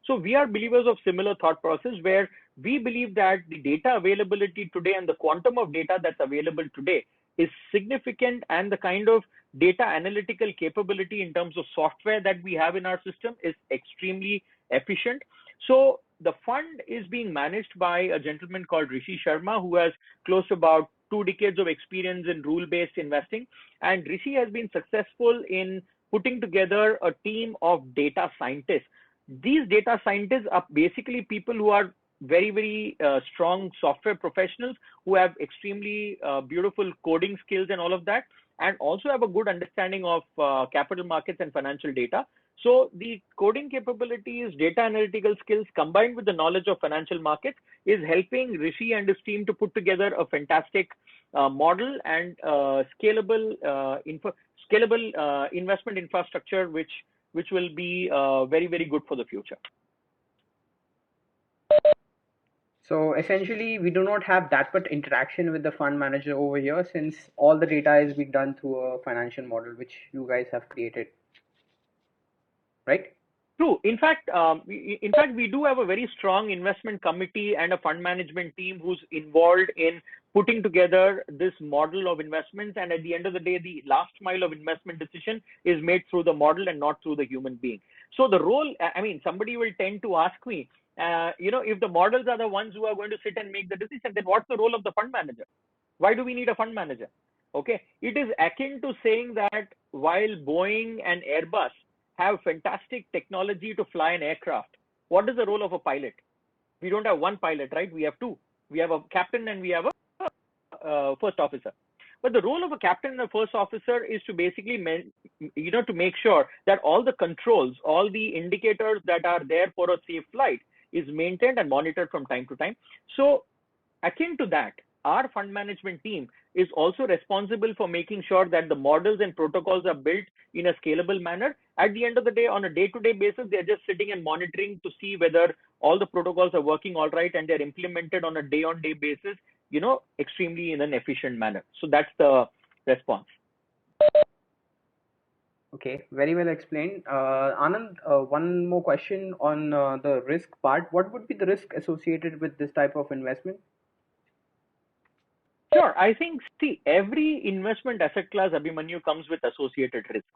So we are believers of similar thought process, where we believe that the data availability today and the quantum of data that's available today is significant, and the kind of data analytical capability in terms of software that we have in our system is extremely efficient. So the fund is being managed by a gentleman called Rishi Sharma, who has close to about 2 decades of experience in rule-based investing. And Rishi has been successful in putting together a team of data scientists. These data scientists are basically people who are very, very strong software professionals who have extremely beautiful coding skills and all of that, and also have a good understanding of capital markets and financial data. So the coding capabilities, data analytical skills combined with the knowledge of financial markets is helping Rishi and his team to put together a fantastic model and scalable investment infrastructure, which will be very, very good for the future. So essentially, we do not have that much interaction with the fund manager over here since all the data is being done through a financial model which you guys have created, right? True. In fact, we do have a very strong investment committee and a fund management team who's involved in putting together this model of investments. And at the end of the day, the last mile of investment decision is made through the model and not through the human being. So the role, I mean, somebody will tend to ask me, if the models are the ones who are going to sit and make the decision, then what's the role of the fund manager? Why do we need a fund manager? Okay, it is akin to saying that while Boeing and Airbus have fantastic technology to fly an aircraft, what is the role of a pilot? We don't have one pilot, right? We have two. We have a captain and we have a first officer. But the role of a captain and a first officer is to basically, to make sure that all the controls, all the indicators that are there for a safe flight is maintained and monitored from time to time. So akin to that, our fund management team is also responsible for making sure that the models and protocols are built in a scalable manner. At the end of the day, on a day-to-day basis, they're just sitting and monitoring to see whether all the protocols are working all right and they're implemented on a day-on-day basis, extremely in an efficient manner. So that's the response. Okay, very well explained. Anand, one more question on the risk part. What would be the risk associated with this type of investment? Sure. I think, see, every investment asset class, Abhimanyu, comes with associated risks.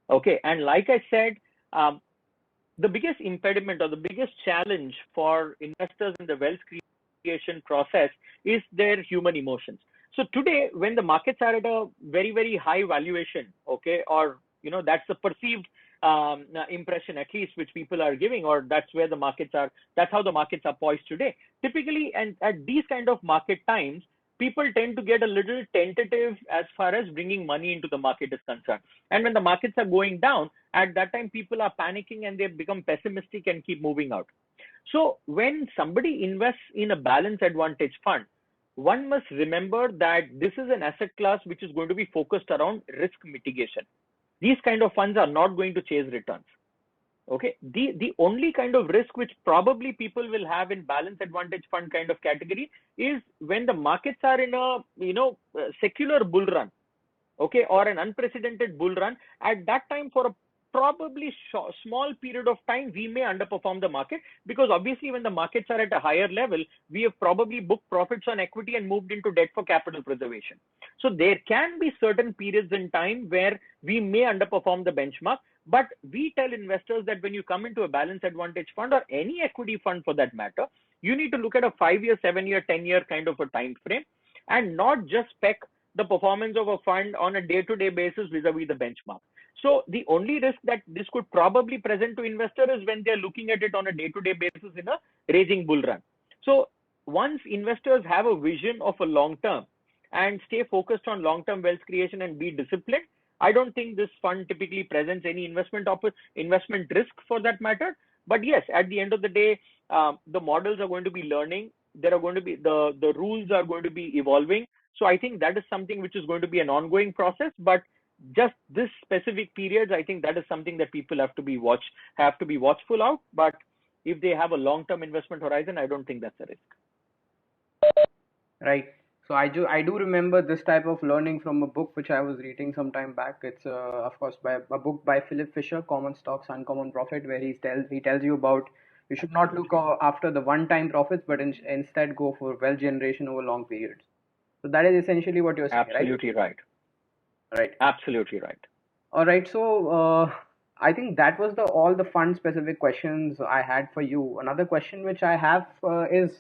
Okay. And like I said, the biggest impediment or the biggest challenge for investors in the wealth creation process is their human emotions. So today, when the markets are at a very, very high valuation, okay, or, that's the perceived impression, at least, which people are giving, or that's where the markets are, that's how the markets are poised today. Typically, and at these kind of market times, people tend to get a little tentative as far as bringing money into the market is concerned. And when the markets are going down, at that time, people are panicking and they become pessimistic and keep moving out. So when somebody invests in a balance advantage fund, one must remember that this is an asset class which is going to be focused around risk mitigation. These kind of funds are not going to chase returns. Okay, the only kind of risk which probably people will have in balance advantage fund kind of category is when the markets are in a secular bull run, okay, or an unprecedented bull run. At that time, for a probably small period of time, we may underperform the market, because obviously when the markets are at a higher level, we have probably booked profits on equity and moved into debt for capital preservation. So there can be certain periods in time where we may underperform the benchmark. But we tell investors that when you come into a balance advantage fund or any equity fund for that matter, you need to look at a 5-year, 7-year, 10-year kind of a time frame, and not just spec the performance of a fund on a day-to-day basis vis-a-vis the benchmark. So the only risk that this could probably present to investors is when they're looking at it on a day-to-day basis in a raging bull run. So once investors have a vision of a long term and stay focused on long-term wealth creation and be disciplined, I don't think this fund typically presents any investment risk for that matter. But yes, at the end of the day, the models are going to be learning. There are going to be the rules are going to be evolving. So I think that is something which is going to be an ongoing process. But just this specific periods, I think that is something that people have to be watchful out. But if they have a long-term investment horizon, I don't think that's a risk. Right. So I do remember this type of learning from a book which I was reading some time back. It's of course by a book by Philip Fisher, Common Stocks, Uncommon Profit, where he tells you about you should not look after the one-time profits, but instead go for wealth generation over long periods. So that is essentially what you're saying, right? Absolutely right. Right. Absolutely right. All right. So I think that was the all the fund specific questions I had for you. Another question which I have is,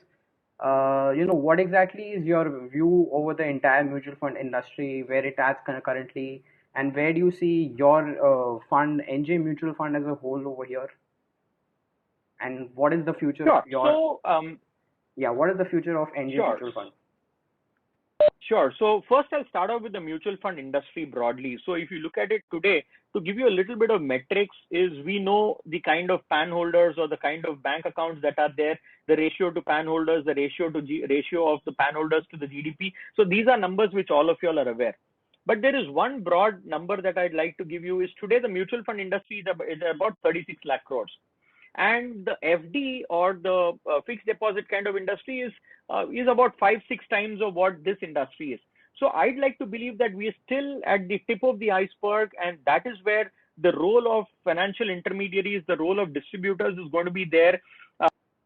what exactly is your view over the entire mutual fund industry, where it is currently, and where do you see your fund, NJ Mutual Fund as a whole over here, and what is the future of Sure. your, So, yeah, what is the future of NJ sure. Mutual Fund? Sure. So first I'll start off with the mutual fund industry broadly. So if you look at it today, to give you a little bit of metrics is we know the kind of PAN holders or the kind of bank accounts that are there, the ratio to PAN holders, the ratio of the PAN holders to the GDP. So these are numbers which all of you all are aware. But there is one broad number that I'd like to give you is today the mutual fund industry is about 36 lakh crores. And the FD or the fixed deposit kind of industry is about 5-6 times of what this industry is. So I'd like to believe that we are still at the tip of the iceberg, and that is where the role of financial intermediaries, the role of distributors is going to be there,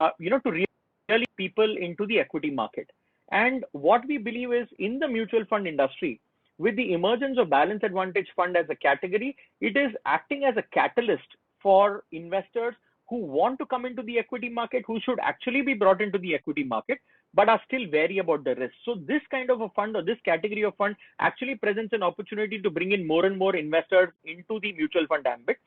to really people into the equity market. And what we believe is in the mutual fund industry, with the emergence of balance advantage fund as a category, it is acting as a catalyst for investors who want to come into the equity market, who should actually be brought into the equity market, but are still wary about the risk. So this kind of a fund or this category of fund actually presents an opportunity to bring in more and more investors into the mutual fund ambit.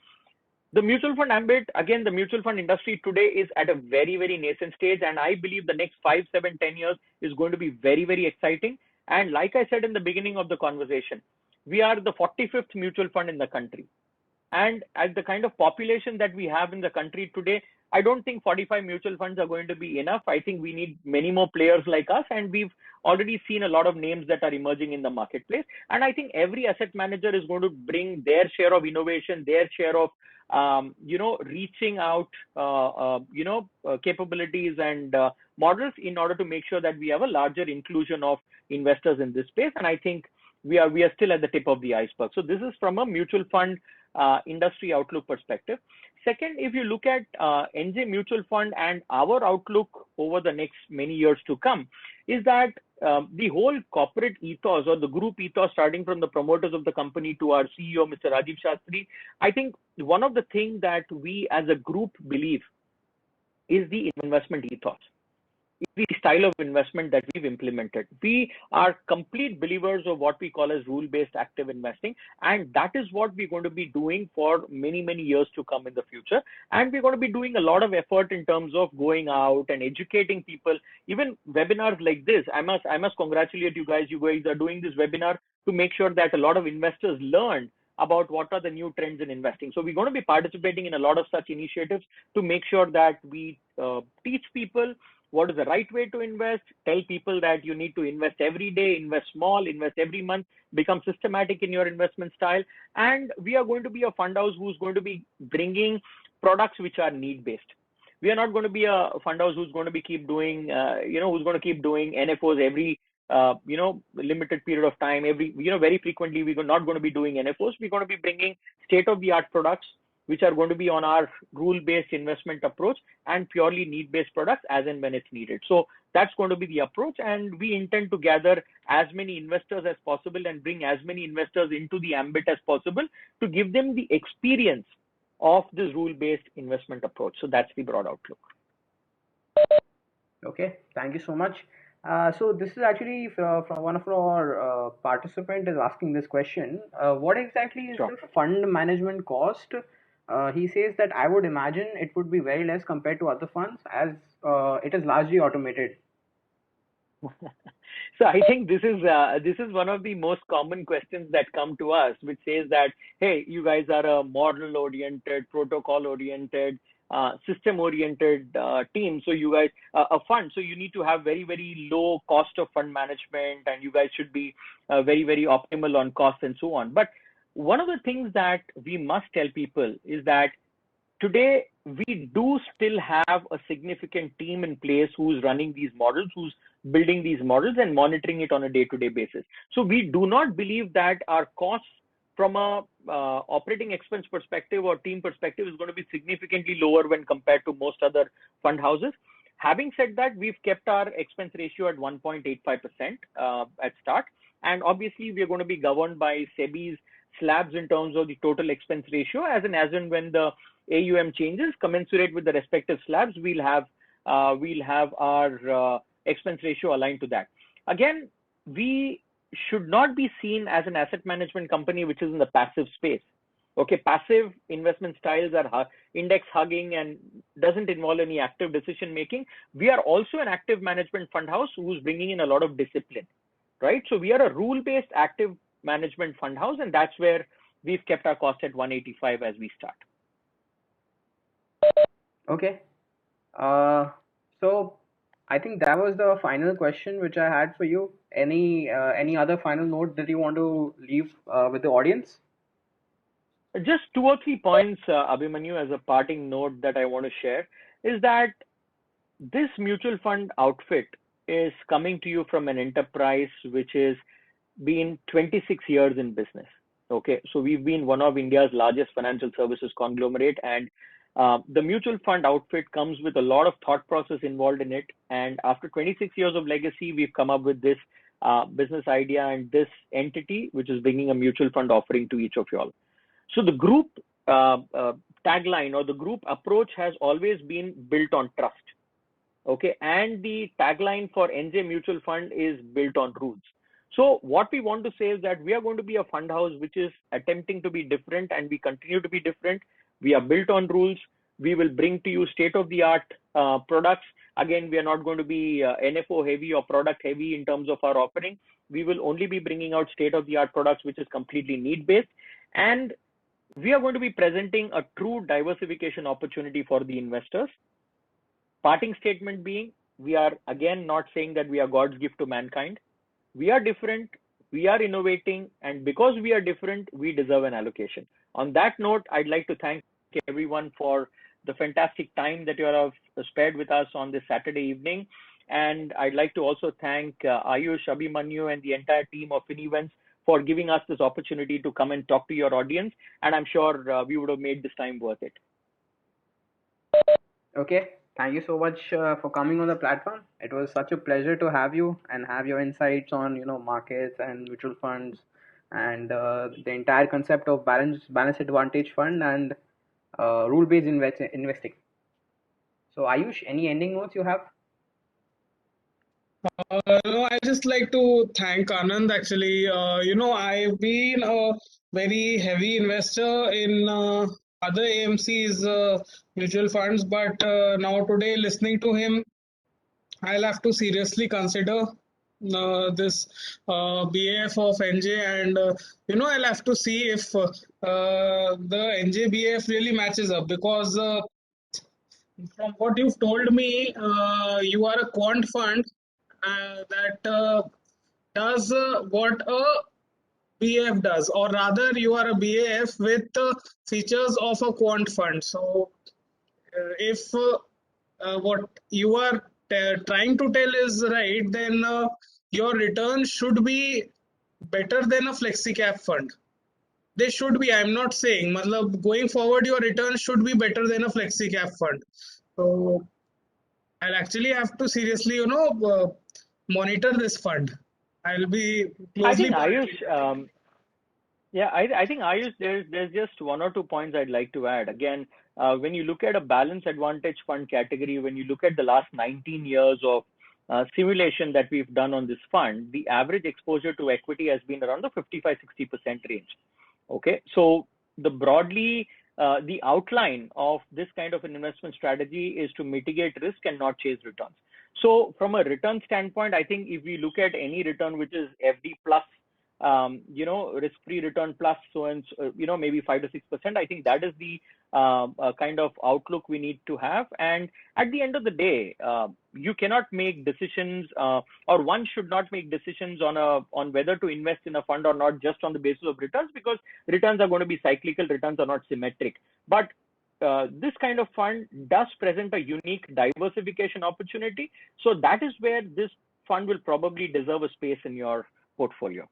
The mutual fund ambit, again, the mutual fund industry today is at a very, very nascent stage. And I believe the next 5, 7, 10 years is going to be very, very exciting. And like I said in the beginning of the conversation, we are the 45th mutual fund in the country. And at the kind of population that we have in the country today, I don't think 45 mutual funds are going to be enough. I think we need many more players like us, and we've already seen a lot of names that are emerging in the marketplace. And I think every asset manager is going to bring their share of innovation, their share of reaching out, capabilities and models in order to make sure that we have a larger inclusion of investors in this space. And I think we are still at the tip of the iceberg. So this is from a mutual fund industry outlook perspective. Second, if you look at NJ Mutual Fund and our outlook over the next many years to come, is that the whole corporate ethos or the group ethos, starting from the promoters of the company to our CEO, Mr. Rajiv Shastri, I think one of the things that we as a group believe is the investment ethos, the style of investment that we've implemented. We are complete believers of what we call as rule-based active investing, and that is what we're going to be doing for many, many years to come in the future. And we're going to be doing a lot of effort in terms of going out and educating people. Even webinars like this, I must congratulate you guys. You guys are doing this webinar to make sure that a lot of investors learn about what are the new trends in investing. So we're going to be participating in a lot of such initiatives to make sure that we teach people what is the right way to invest, tell people that you need to invest every day, invest small, invest every month, become systematic in your investment style. And we are going to be a fund house who's going to be bringing products which are need-based. We are not going to be a fund house who's going to be keep doing, who's going to keep doing NFOs every, limited period of time. Very frequently, we're not going to be doing NFOs. We're going to be bringing state-of-the-art products which are going to be on our rule-based investment approach and purely need-based products as and when it's needed. So that's going to be the approach, and we intend to gather as many investors as possible and bring as many investors into the ambit as possible to give them the experience of this rule-based investment approach. So that's the broad outlook. Okay, thank you so much. So this is actually from one of our participant is asking this question. What exactly is Sure. the fund management cost? He says that I would imagine it would be very less compared to other funds as it is largely automated. So I think this is one of the most common questions that come to us, which says that, hey, you guys are a model-oriented, protocol-oriented, system-oriented team. So you guys a fund. So you need to have very, very low cost of fund management, and you guys should be very, very optimal on cost and so on. But one of the things that we must tell people is that today we do still have a significant team in place who's running these models, who's building these models and monitoring it on a day-to-day basis. So we do not believe that our costs from a operating expense perspective or team perspective is going to be significantly lower when compared to most other fund houses. Having said that, we've kept our expense ratio at 1.85% at start. And obviously, we're going to be governed by SEBI's slabs in terms of the total expense ratio, as and when the AUM changes commensurate with the respective slabs, we'll have our expense ratio aligned to that. Again, we should not be seen as an asset management company which is in the passive space. Okay, passive investment styles are index hugging and doesn't involve any active decision making. We are also an active management fund house who's bringing in a lot of discipline, right? So we are a rule-based active management fund house, and that's where we've kept our cost at 185 as we start. Okay. So I think that was the final question which I had for you. Any other final note that you want to leave with the audience? Just 2 or 3 points, Abhimanyu, as a parting note that I want to share is that this mutual fund outfit is coming to you from an enterprise which has been 26 years in business. Okay, so we've been one of India's largest financial services conglomerate, and the mutual fund outfit comes with a lot of thought process involved in it. And after 26 years of legacy, we've come up with this business idea and this entity, which is bringing a mutual fund offering to each of you all. So the group tagline or the group approach has always been built on trust. Okay, and the tagline for NJ Mutual Fund is built on rules. So what we want to say is that we are going to be a fund house which is attempting to be different, and we continue to be different. We are built on rules. We will bring to you state-of-the-art products. Again, we are not going to be NFO heavy or product heavy in terms of our offering. We will only be bringing out state-of-the-art products which is completely need-based. And we are going to be presenting a true diversification opportunity for the investors. Parting statement being, we are again not saying that we are God's gift to mankind. We are different, we are innovating, and because we are different, we deserve an allocation. On that note, I'd like to thank everyone for the fantastic time that you have spared with us on this Saturday evening. And I'd like to also thank Ayush, Abhimanyu, and the entire team of FinEvents for giving us this opportunity to come and talk to your audience. And I'm sure we would have made this time worth it. Okay. Thank you so much for coming on the platform. It was such a pleasure to have you and have your insights on markets and mutual funds and the entire concept of balance advantage fund and rule-based investing. So Ayush, any ending notes you have? No, I just like to thank Anand. Actually, I've been a very heavy investor in other AMC's mutual funds, but now today listening to him, I'll have to seriously consider this BAF of NJ, and I'll have to see if the NJ BAF really matches up, because from what you've told me, you are a quant fund that does what a BAF does, or rather, you are a BAF with features of a quant fund. So, if what you are trying to tell is right, then your return should be better than a flexi cap fund. They should be. I'm not saying, matlab, going forward, your return should be better than a flexi cap fund. So I'll actually have to seriously, monitor this fund. I'll be I closely. think Ayush, I think Ayush, there's just 1 or 2 points I'd like to add. Again, when you look at a balance advantage fund category, when you look at the last 19 years of simulation that we've done on this fund, the average exposure to equity has been around the 55-60% range. Okay, so the outline of this kind of an investment strategy is to mitigate risk and not chase returns. So from a return standpoint, I think if we look at any return which is FD plus, risk-free return plus, so and maybe 5 to 6%, I think that is the kind of outlook we need to have. And at the end of the day, you cannot make decisions, or one should not make decisions on whether to invest in a fund or not just on the basis of returns, because returns are going to be cyclical, returns are not symmetric. But this kind of fund does present a unique diversification opportunity. So that is where this fund will probably deserve a space in your portfolio.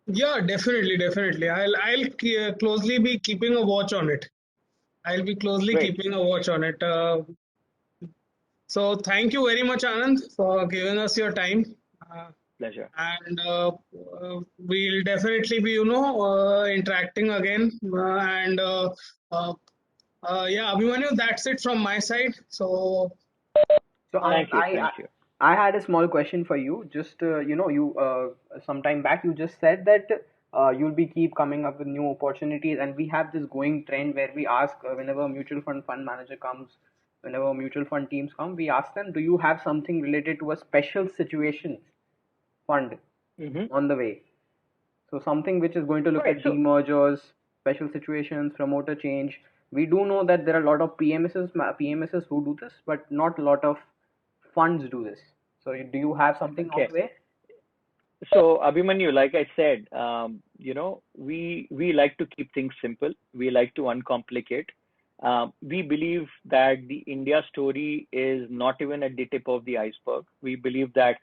Yeah, definitely. I'll closely be keeping a watch on it. I'll be closely Great. keeping a watch on it. So thank you very much, Anand, for giving us your time. Pleasure. And we'll definitely be, interacting again. Yeah, Abhimanyu, that's it from my side. So, So Anand, Thank you. Thank you. I had a small question for you. Just you some time back you just said that you'll be keep coming up with new opportunities, and we have this going trend where we ask whenever a mutual fund manager comes, whenever mutual fund teams come, we ask them, do you have something related to a special situations fund Hmm. on the way? So something which is going to look Right. at So, demergers, special situations, promoter change. We do know that there are a lot of PMSs who do this, but not a lot of funds do this. So do you have something on okay. the way? So, Abhimanyu, like I said, we like to keep things simple. We like to uncomplicate. We believe that the India story is not even at the tip of the iceberg. We believe that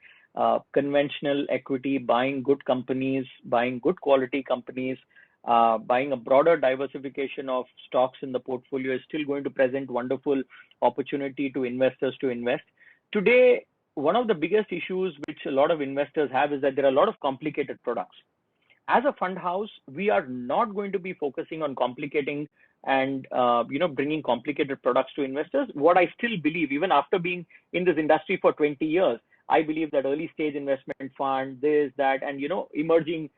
conventional equity, buying good companies, buying good quality companies, buying a broader diversification of stocks in the portfolio is still going to present wonderful opportunity to investors to invest. Today, one of the biggest issues which a lot of investors have is that there are a lot of complicated products. As a fund house, we are not going to be focusing on complicating and bringing complicated products to investors. What I still believe, even after being in this industry for 20 years, I believe that early stage investment fund, this, that, and emerging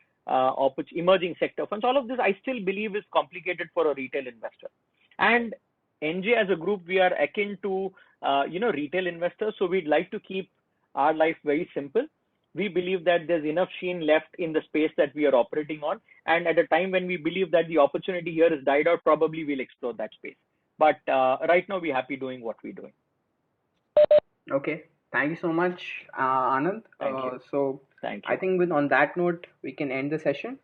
sector funds, all of this I still believe is complicated for a retail investor. And NJ as a group, we are akin to retail investors, so we'd like to keep our life very simple. We believe that there's enough sheen left in the space that we are operating on, and at a time when we believe that the opportunity here is died out, probably we'll explore that space. But right now, we're happy doing what we're doing. Okay. Thank you so much, Anand. Thank you. So Thank I you. think with on that note we can end the session.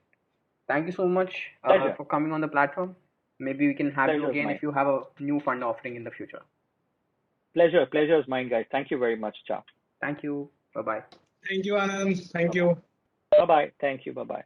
Thank you so much Pleasure. for coming on the platform. Maybe we can have you Pleasure is again if mine. you have a new fund offering in the future. Pleasure is mine, guys. Thank you very much, Cha. Thank you. Bye bye. thank you, Anand. Bye Thank bye. you. Bye bye. Thank you. Bye bye.